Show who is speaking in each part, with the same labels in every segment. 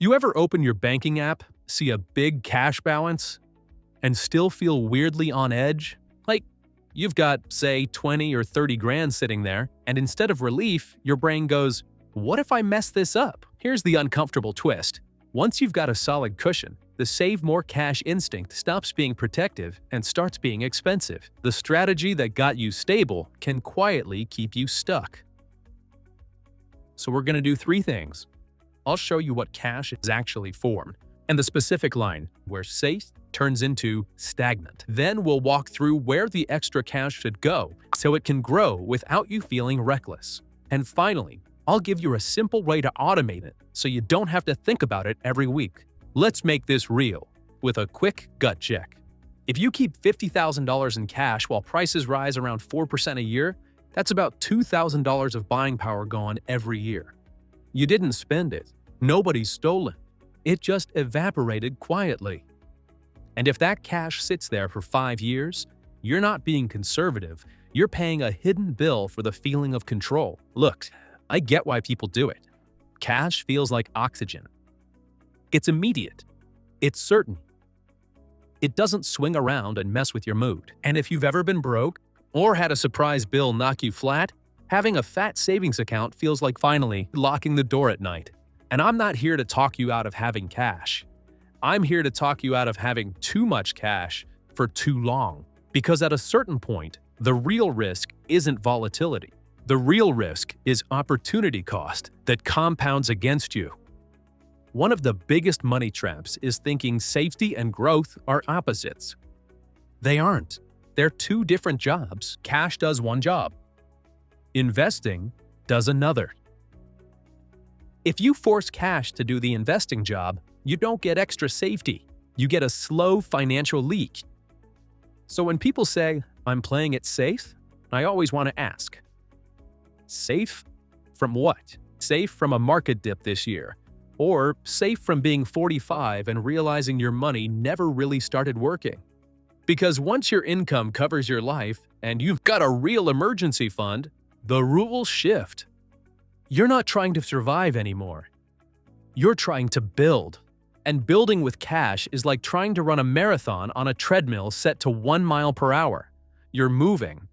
Speaker 1: You ever open your banking app, see a big cash balance, and still feel weirdly on edge? Like, you've got, say, 20 or 30 grand sitting there, and instead of relief, your brain goes, what if I mess this up? Here's the uncomfortable twist. Once you've got a solid cushion, the save more cash instinct stops being protective and starts being expensive. The strategy that got you stable can quietly keep you stuck. So we're going to do three things. I'll show you what cash is actually formed, and the specific line where safe turns into stagnant. Then we'll walk through where the extra cash should go so it can grow without you feeling reckless. And finally, I'll give you a simple way to automate it so you don't have to think about it every week. Let's make this real with a quick gut check. If you keep $50,000 in cash while prices rise around 4% a year, that's about $2,000 of buying power gone every year. You didn't spend it. Nobody stole it. It just evaporated quietly. And if that cash sits there for 5 years, you're not being conservative. You're paying a hidden bill for the feeling of control. Look, I get why people do it. Cash feels like oxygen. It's immediate. It's certain. It doesn't swing around and mess with your mood. And if you've ever been broke or had a surprise bill knock you flat, having a fat savings account feels like finally locking the door at night. And I'm not here to talk you out of having cash. I'm here to talk you out of having too much cash for too long. Because at a certain point, the real risk isn't volatility. The real risk is opportunity cost that compounds against you. One of the biggest money traps is thinking safety and growth are opposites. They aren't. They're two different jobs. Cash does one job. Investing does another. If you force cash to do the investing job, you don't get extra safety. You get a slow financial leak. So when people say, I'm playing it safe, I always want to ask, safe from what? Safe from a market dip this year? Or safe from being 45 and realizing your money never really started working? Because once your income covers your life and you've got a real emergency fund, the rules shift. You're not trying to survive anymore. You're trying to build. And building with cash is like trying to run a marathon on a treadmill set to 1 mile per hour. You're moving,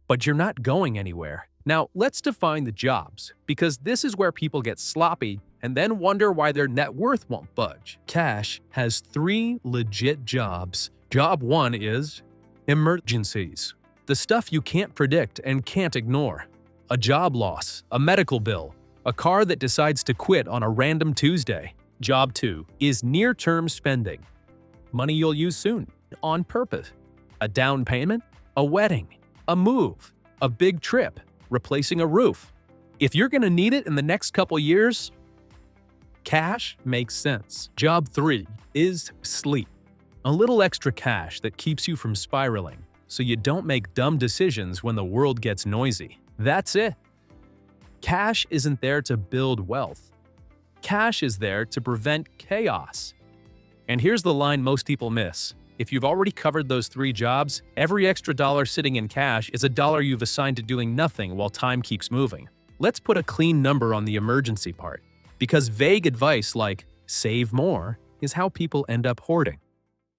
Speaker 1: but you're not going anywhere. Now, let's define the jobs, because this is where people get sloppy and then wonder why their net worth won't budge. Cash has 3 legit jobs. Job 1 is emergencies. The stuff you can't predict and can't ignore. A job loss, a medical bill, a car that decides to quit on a random Tuesday. Job 2 is near-term spending. Money you'll use soon, on purpose. A down payment, a wedding, a move, a big trip, replacing a roof. If you're going to need it in the next couple years, cash makes sense. Job 3 is sleep. A little extra cash that keeps you from spiraling, so you don't make dumb decisions when the world gets noisy. That's it. Cash isn't there to build wealth. Cash is there to prevent chaos. And here's the line most people miss. If you've already covered those 3 jobs, every extra dollar sitting in cash is a dollar you've assigned to doing nothing while time keeps moving. Let's put a clean number on the emergency part, because vague advice like save more is how people end up hoarding.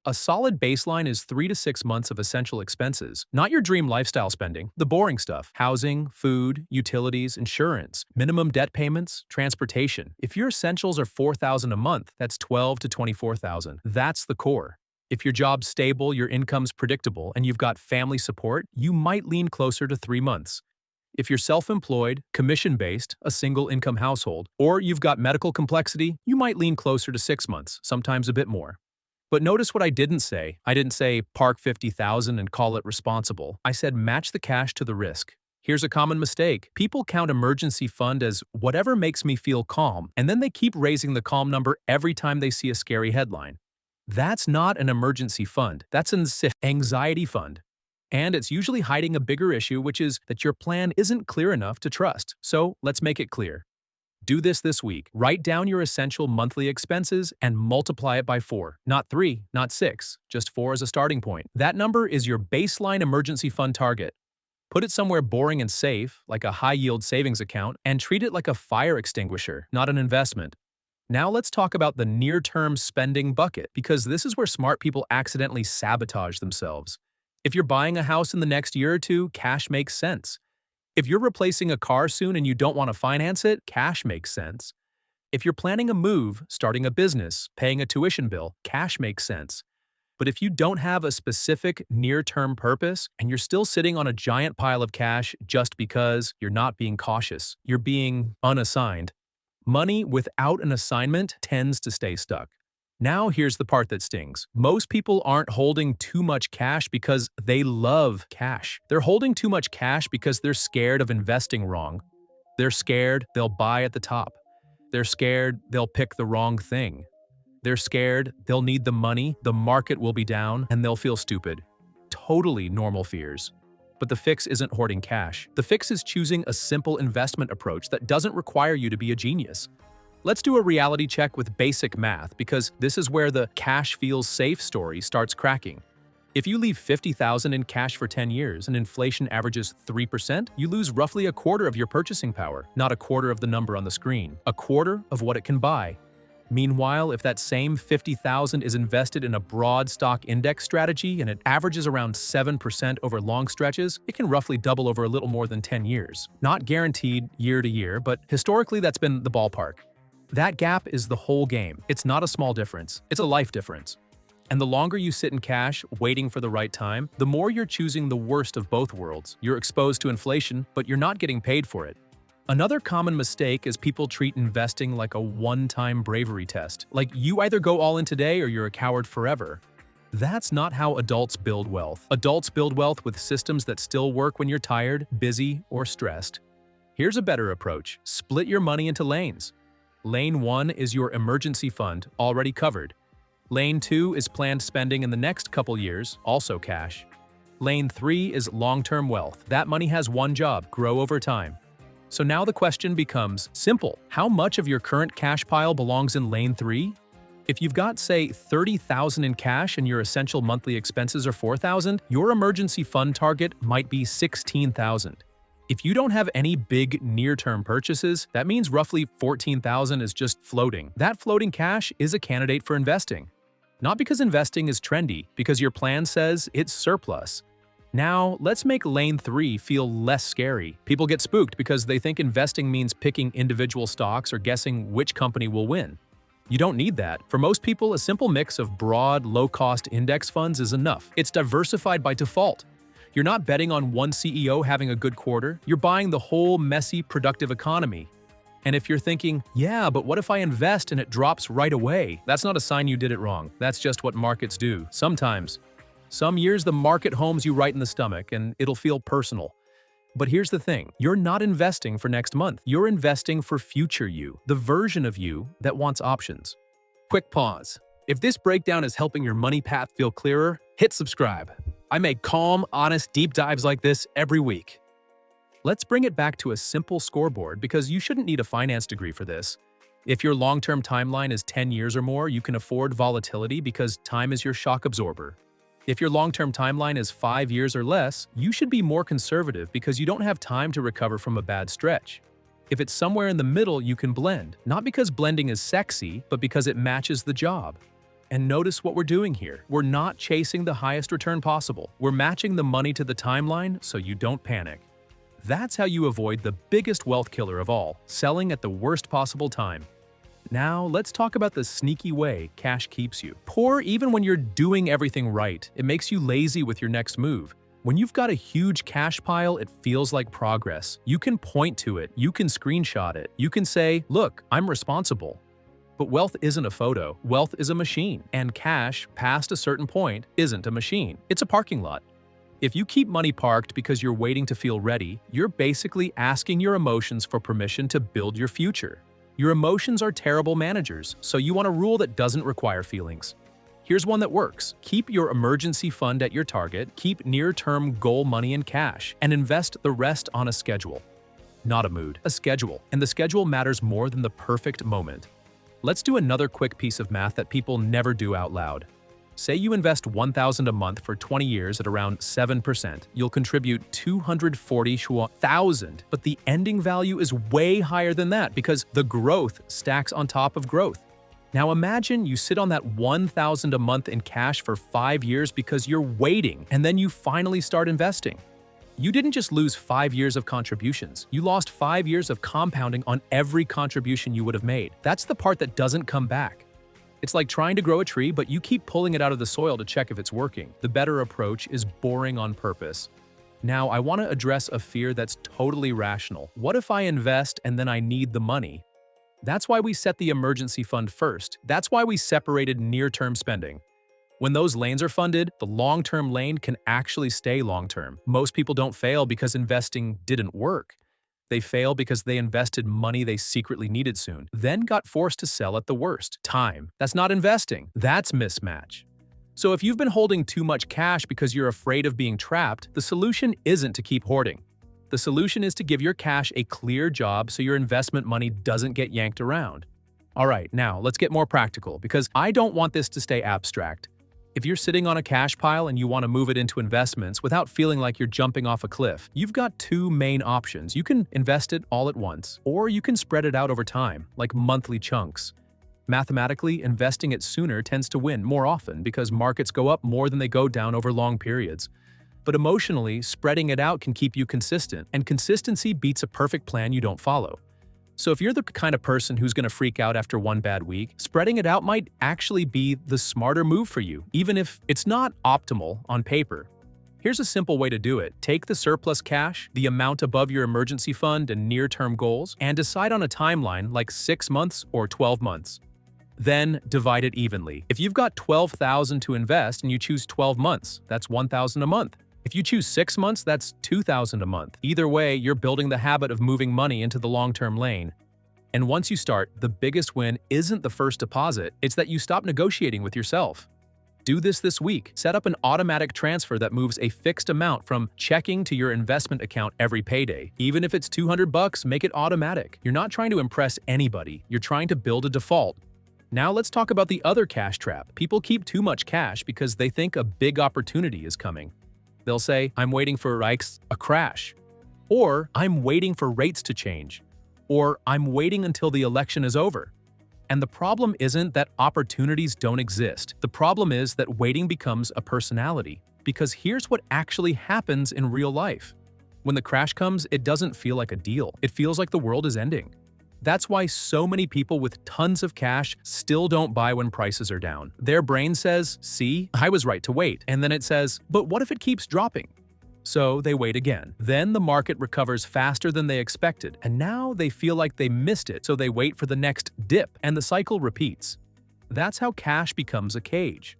Speaker 1: A solid baseline is 3 to 6 months of essential expenses, not your dream lifestyle spending, the boring stuff: housing, food, utilities, insurance, minimum debt payments, transportation. If your essentials are $4,000 a month, that's $12,000 to $24,000. That's the core. If your job's stable, your income's predictable, and you've got family support, you might lean closer to 3 months. If you're self-employed, commission-based, a single-income household, or you've got medical complexity, you might lean closer to 6 months, sometimes a bit more. But notice what I didn't say. I didn't say park $50,000 and call it responsible. I said match the cash to the risk. Here's a common mistake. People count emergency fund as whatever makes me feel calm, and then they keep raising the calm number every time they see a scary headline. That's not an emergency fund. That's an anxiety fund. And it's usually hiding a bigger issue, which is that your plan isn't clear enough to trust. So let's make it clear. Do this week. Write down your essential monthly expenses and multiply it by 4. Not 3, not 6, just 4 as a starting point. That number is your baseline emergency fund target. Put it somewhere boring and safe, like a high-yield savings account, and treat it like a fire extinguisher, not an investment. Now let's talk about the near-term spending bucket, because this is where smart people accidentally sabotage themselves. If you're buying a house in the next year or two, cash makes sense. If you're replacing a car soon and you don't want to finance it, cash makes sense. If you're planning a move, starting a business, paying a tuition bill, cash makes sense. But if you don't have a specific near-term purpose and you're still sitting on a giant pile of cash just because you're not being cautious, you're being unassigned, money without an assignment tends to stay stuck. Now here's the part that stings. Most people aren't holding too much cash because they love cash. They're holding too much cash because they're scared of investing wrong. They're scared they'll buy at the top. They're scared they'll pick the wrong thing. They're scared they'll need the money, the market will be down, and they'll feel stupid. Totally normal fears. But the fix isn't hoarding cash. The fix is choosing a simple investment approach that doesn't require you to be a genius. Let's do a reality check with basic math, because this is where the cash feels safe story starts cracking. If you leave $50,000 in cash for 10 years and inflation averages 3%, you lose roughly a quarter of your purchasing power, not a quarter of the number on the screen, a quarter of what it can buy. Meanwhile, if that same $50,000 is invested in a broad stock index strategy and it averages around 7% over long stretches, it can roughly double over a little more than 10 years. Not guaranteed year to year, but historically that's been the ballpark. That gap is the whole game. It's not a small difference, it's a life difference. And the longer you sit in cash, waiting for the right time, the more you're choosing the worst of both worlds. You're exposed to inflation, but you're not getting paid for it. Another common mistake is people treat investing like a one-time bravery test. Like you either go all in today or you're a coward forever. That's not how adults build wealth. Adults build wealth with systems that still work when you're tired, busy, or stressed. Here's a better approach. Split your money into lanes. Lane 1 is your emergency fund, already covered. Lane 2 is planned spending in the next couple years, also cash. Lane 3 is long-term wealth. That money has one job: grow over time. So now the question becomes simple. How much of your current cash pile belongs in Lane 3? If you've got, say, $30,000 in cash and your essential monthly expenses are $4,000, your emergency fund target might be $16,000. If you don't have any big near-term purchases, that means roughly $14,000 is just floating. That floating cash is a candidate for investing. Not because investing is trendy, because your plan says it's surplus. Now, let's make Lane 3 feel less scary. People get spooked because they think investing means picking individual stocks or guessing which company will win. You don't need that. For most people, a simple mix of broad, low-cost index funds is enough. It's diversified by default. You're not betting on one CEO having a good quarter. You're buying the whole messy, productive economy. And if you're thinking, yeah, but what if I invest and it drops right away? That's not a sign you did it wrong. That's just what markets do. Sometimes. Some years the market homes you right in the stomach and it'll feel personal. But here's the thing, you're not investing for next month. You're investing for future you, the version of you that wants options. Quick pause. If this breakdown is helping your money path feel clearer, hit subscribe. I make calm, honest, deep dives like this every week. Let's bring it back to a simple scoreboard, because you shouldn't need a finance degree for this. If your long-term timeline is 10 years or more, you can afford volatility because time is your shock absorber. If your long-term timeline is 5 years or less, you should be more conservative because you don't have time to recover from a bad stretch. If it's somewhere in the middle, you can blend, not because blending is sexy, but because it matches the job. And notice what we're doing here. We're not chasing the highest return possible. We're matching the money to the timeline so you don't panic. That's how you avoid the biggest wealth killer of all, selling at the worst possible time. Now, let's talk about the sneaky way cash keeps you poor even when you're doing everything right. It makes you lazy with your next move. When you've got a huge cash pile, it feels like progress. You can point to it, you can screenshot it, you can say, look, I'm responsible. But wealth isn't a photo, wealth is a machine, and cash, past a certain point, isn't a machine. It's a parking lot. If you keep money parked because you're waiting to feel ready, you're basically asking your emotions for permission to build your future. Your emotions are terrible managers, so you want a rule that doesn't require feelings. Here's one that works. Keep your emergency fund at your target, keep near-term goal money in cash, and invest the rest on a schedule. Not a mood, a schedule. And the schedule matters more than the perfect moment. Let's do another quick piece of math that people never do out loud. Say you invest $1,000 a month for 20 years at around 7%. You'll contribute $240,000, but the ending value is way higher than that because the growth stacks on top of growth. Now imagine you sit on that $1,000 a month in cash for 5 years because you're waiting, and then you finally start investing. You didn't just lose 5 years of contributions, you lost 5 years of compounding on every contribution you would have made. That's the part that doesn't come back. It's like trying to grow a tree, but you keep pulling it out of the soil to check if it's working. The better approach is boring on purpose. Now, I want to address a fear that's totally rational. What if I invest and then I need the money? That's why we set the emergency fund first. That's why we separated near-term spending. When those lanes are funded, the long-term lane can actually stay long-term. Most people don't fail because investing didn't work. They fail because they invested money they secretly needed soon, then got forced to sell at the worst time. That's not investing. That's mismatch. So if you've been holding too much cash because you're afraid of being trapped, the solution isn't to keep hoarding. The solution is to give your cash a clear job so your investment money doesn't get yanked around. All right, now let's get more practical because I don't want this to stay abstract. If you're sitting on a cash pile and you want to move it into investments without feeling like you're jumping off a cliff, you've got two main options. You can invest it all at once, or you can spread it out over time, like monthly chunks. Mathematically, investing it sooner tends to win more often because markets go up more than they go down over long periods. But emotionally, spreading it out can keep you consistent, and consistency beats a perfect plan you don't follow. So if you're the kind of person who's going to freak out after one bad week, spreading it out might actually be the smarter move for you, even if it's not optimal on paper. Here's a simple way to do it. Take the surplus cash, the amount above your emergency fund and near-term goals, and decide on a timeline like 6 months or 12 months. Then divide it evenly. If you've got $12,000 to invest and you choose 12 months, that's $1,000 a month. If you choose 6 months, that's $2,000 a month. Either way, you're building the habit of moving money into the long-term lane. And once you start, the biggest win isn't the first deposit, it's that you stop negotiating with yourself. Do this week. Set up an automatic transfer that moves a fixed amount from checking to your investment account every payday. Even if it's $200, make it automatic. You're not trying to impress anybody, you're trying to build a default. Now let's talk about the other cash trap. People keep too much cash because they think a big opportunity is coming. They'll say, I'm waiting for a crash, or I'm waiting for rates to change, or I'm waiting until the election is over. And the problem isn't that opportunities don't exist. The problem is that waiting becomes a personality. Because here's what actually happens in real life. When the crash comes, it doesn't feel like a deal. It feels like the world is ending. That's why so many people with tons of cash still don't buy when prices are down. Their brain says, see, I was right to wait. And then it says, but what if it keeps dropping? So they wait again. Then the market recovers faster than they expected, and now they feel like they missed it, so they wait for the next dip, and the cycle repeats. That's how cash becomes a cage.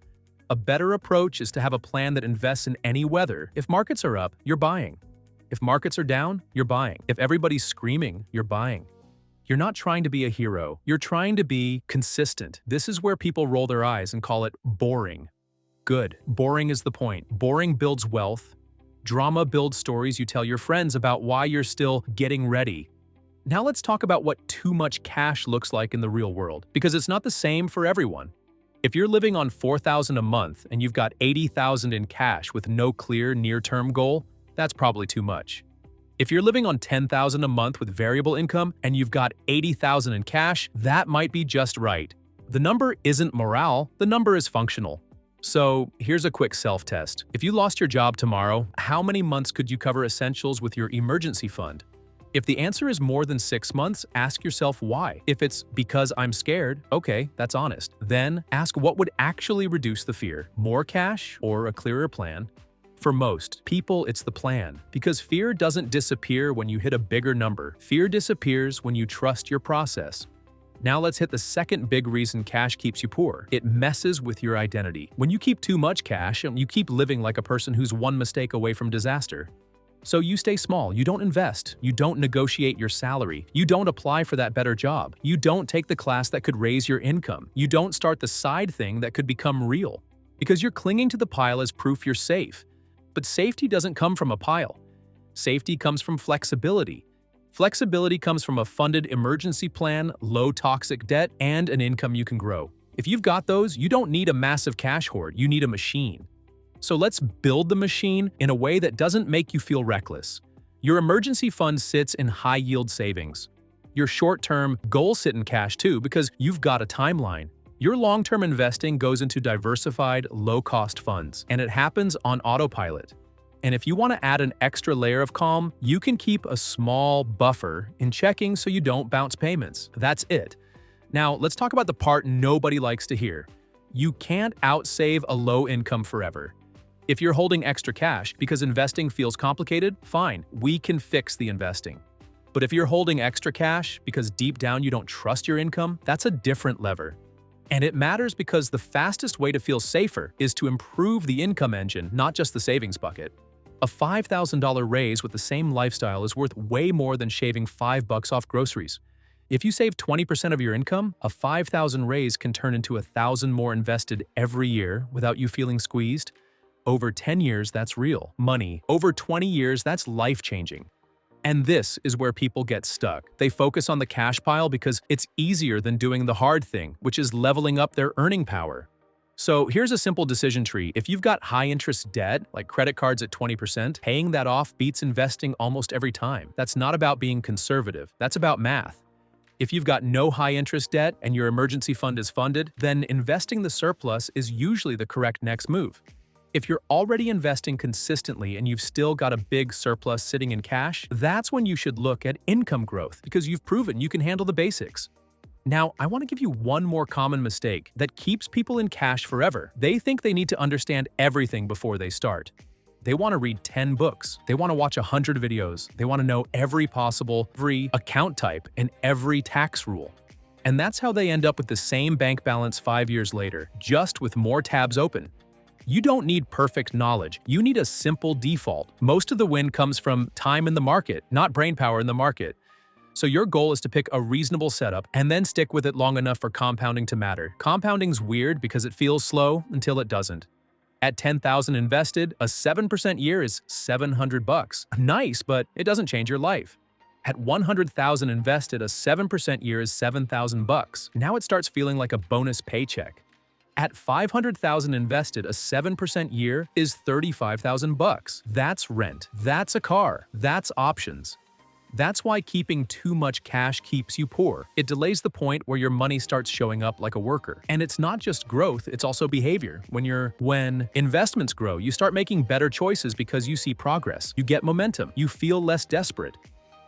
Speaker 1: A better approach is to have a plan that invests in any weather. If markets are up, you're buying. If markets are down, you're buying. If everybody's screaming, you're buying. You're not trying to be a hero. You're trying to be consistent. This is where people roll their eyes and call it boring. Good. Boring is the point. Boring builds wealth. Drama builds stories you tell your friends about why you're still getting ready. Now let's talk about what too much cash looks like in the real world, because it's not the same for everyone. If you're living on $4,000 a month and you've got $80,000 in cash with no clear near-term goal, that's probably too much. If you're living on $10,000 a month with variable income and you've got $80,000 in cash, that might be just right. The number isn't morale, the number is functional. So here's a quick self-test. If you lost your job tomorrow, how many months could you cover essentials with your emergency fund? If the answer is more than 6 months, ask yourself why. If it's because I'm scared, okay, that's honest. Then ask what would actually reduce the fear, more cash or a clearer plan? For most people, it's the plan, because fear doesn't disappear when you hit a bigger number. Fear disappears when you trust your process. Now let's hit the second big reason cash keeps you poor. It messes with your identity. When you keep too much cash, you keep living like a person who's one mistake away from disaster. So you stay small, you don't invest, you don't negotiate your salary, you don't apply for that better job, you don't take the class that could raise your income, you don't start the side thing that could become real. Because you're clinging to the pile as proof you're safe. But safety doesn't come from a pile. Safety comes from flexibility. Flexibility comes from a funded emergency plan, low toxic debt, and an income you can grow. If you've got those, you don't need a massive cash hoard, you need a machine. So let's build the machine in a way that doesn't make you feel reckless. Your emergency fund sits in high-yield savings. Your short-term goals sit in cash too because you've got a timeline. Your long-term investing goes into diversified, low-cost funds, and it happens on autopilot. And if you want to add an extra layer of calm, you can keep a small buffer in checking so you don't bounce payments. That's it. Now, let's talk about the part nobody likes to hear. You can't outsave a low income forever. If you're holding extra cash because investing feels complicated, fine, we can fix the investing. But if you're holding extra cash because deep down you don't trust your income, that's a different lever. And it matters because the fastest way to feel safer is to improve the income engine, not just the savings bucket. A $5,000 raise with the same lifestyle is worth way more than shaving $5 off groceries. If you save 20% of your income, a $5,000 raise can turn into $1,000 more invested every year without you feeling squeezed. Over 10 years, that's real money. Over 20 years, that's life-changing. And this is where people get stuck. They focus on the cash pile because it's easier than doing the hard thing, which is leveling up their earning power. So here's a simple decision tree. If you've got high-interest debt, like credit cards at 20%, paying that off beats investing almost every time. That's not about being conservative. That's about math. If you've got no high-interest debt and your emergency fund is funded, then investing the surplus is usually the correct next move. If you're already investing consistently and you've still got a big surplus sitting in cash, that's when you should look at income growth because you've proven you can handle the basics. Now, I want to give you one more common mistake that keeps people in cash forever. They think they need to understand everything before they start. They want to read 10 books. They want to watch 100 videos. They want to know every account type and every tax rule. And that's how they end up with the same bank balance 5 years later, just with more tabs open. You don't need perfect knowledge. You need a simple default. Most of the win comes from time in the market, not brainpower in the market. So your goal is to pick a reasonable setup and then stick with it long enough for compounding to matter. Compounding's weird because it feels slow until it doesn't. At $10,000 invested, a 7% year is $700. Nice, but it doesn't change your life. At $100,000 invested, a 7% year is $7,000. Now it starts feeling like a bonus paycheck. At $500,000 invested, a 7% year is $35,000. That's rent. That's a car. That's options. That's why keeping too much cash keeps you poor. It delays the point where your money starts showing up like a worker. And it's not just growth, it's also behavior. When investments grow, you start making better choices because you see progress. You get momentum. You feel less desperate.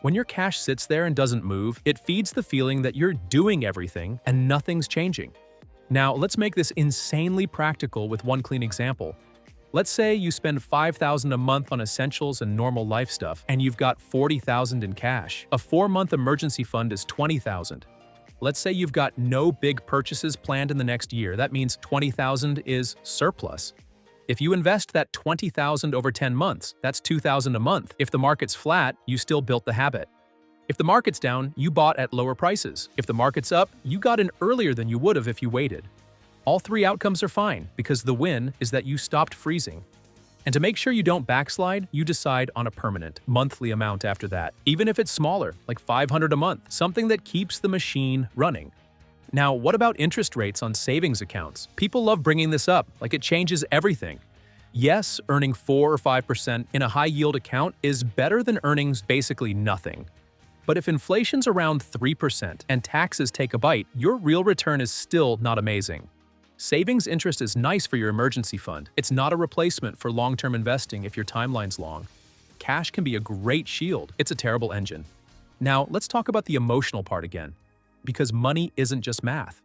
Speaker 1: When your cash sits there and doesn't move, it feeds the feeling that you're doing everything and nothing's changing. Now, let's make this insanely practical with one clean example. Let's say you spend $5,000 a month on essentials and normal life stuff, and you've got $40,000 in cash. A 4-month emergency fund is $20,000. Let's say you've got no big purchases planned in the next year. That means $20,000 is surplus. If you invest that $20,000 over 10 months, that's $2,000 a month. If the market's flat, you still built the habit. If the market's down, you bought at lower prices. If the market's up, you got in earlier than you would have if you waited. All three outcomes are fine because the win is that you stopped freezing. And to make sure you don't backslide, you decide on a permanent, monthly amount after that, even if it's smaller, like $500 a month, something that keeps the machine running. Now, what about interest rates on savings accounts? People love bringing this up, like it changes everything. Yes, earning 4 or 5% in a high-yield account is better than earning basically nothing. But if inflation's around 3% and taxes take a bite, your real return is still not amazing. Savings interest is nice for your emergency fund. It's not a replacement for long-term investing if your timeline's long. Cash can be a great shield. It's a terrible engine. Now, let's talk about the emotional part again. Because money isn't just math.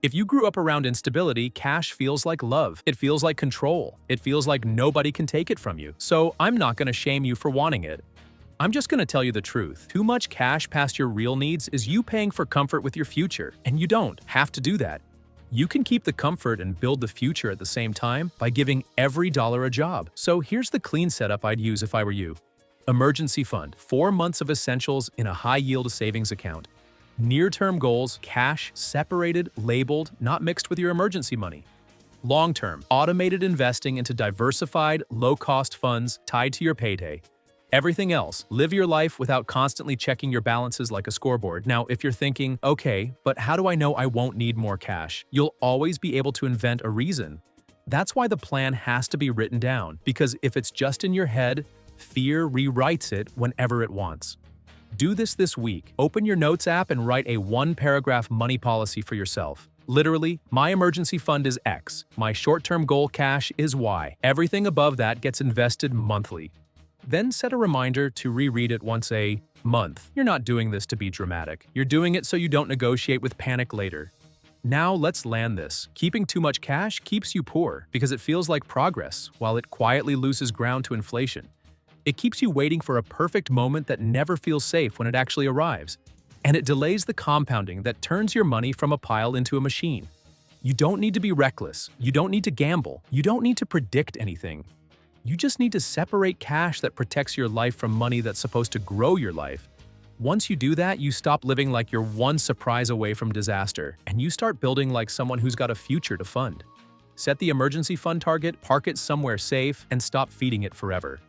Speaker 1: If you grew up around instability, cash feels like love. It feels like control. It feels like nobody can take it from you. So I'm not going to shame you for wanting it. I'm just going to tell you the truth. Too much cash past your real needs is you paying for comfort with your future, and you don't have to do that. You can keep the comfort and build the future at the same time by giving every dollar a job. So here's the clean setup I'd use if I were you. Emergency fund, 4 months of essentials in a high-yield savings account. Near-term goals, cash, separated, labeled, not mixed with your emergency money. Long-term, automated investing into diversified, low-cost funds tied to your payday. Everything else, live your life without constantly checking your balances like a scoreboard. Now, if you're thinking, okay, but how do I know I won't need more cash? You'll always be able to invent a reason. That's why the plan has to be written down, because if it's just in your head, fear rewrites it whenever it wants. Do this week. Open your Notes app and write a one-paragraph money policy for yourself. Literally, my emergency fund is X. My short-term goal cash is Y. Everything above that gets invested monthly. Then set a reminder to reread it once a month. You're not doing this to be dramatic. You're doing it so you don't negotiate with panic later. Now let's land this. Keeping too much cash keeps you poor because it feels like progress, while it quietly loses ground to inflation. It keeps you waiting for a perfect moment that never feels safe when it actually arrives. And it delays the compounding that turns your money from a pile into a machine. You don't need to be reckless. You don't need to gamble. You don't need to predict anything. You just need to separate cash that protects your life from money that's supposed to grow your life. Once you do that, you stop living like you're one surprise away from disaster, and you start building like someone who's got a future to fund. Set the emergency fund target, park it somewhere safe, and stop feeding it forever.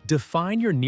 Speaker 1: Define your near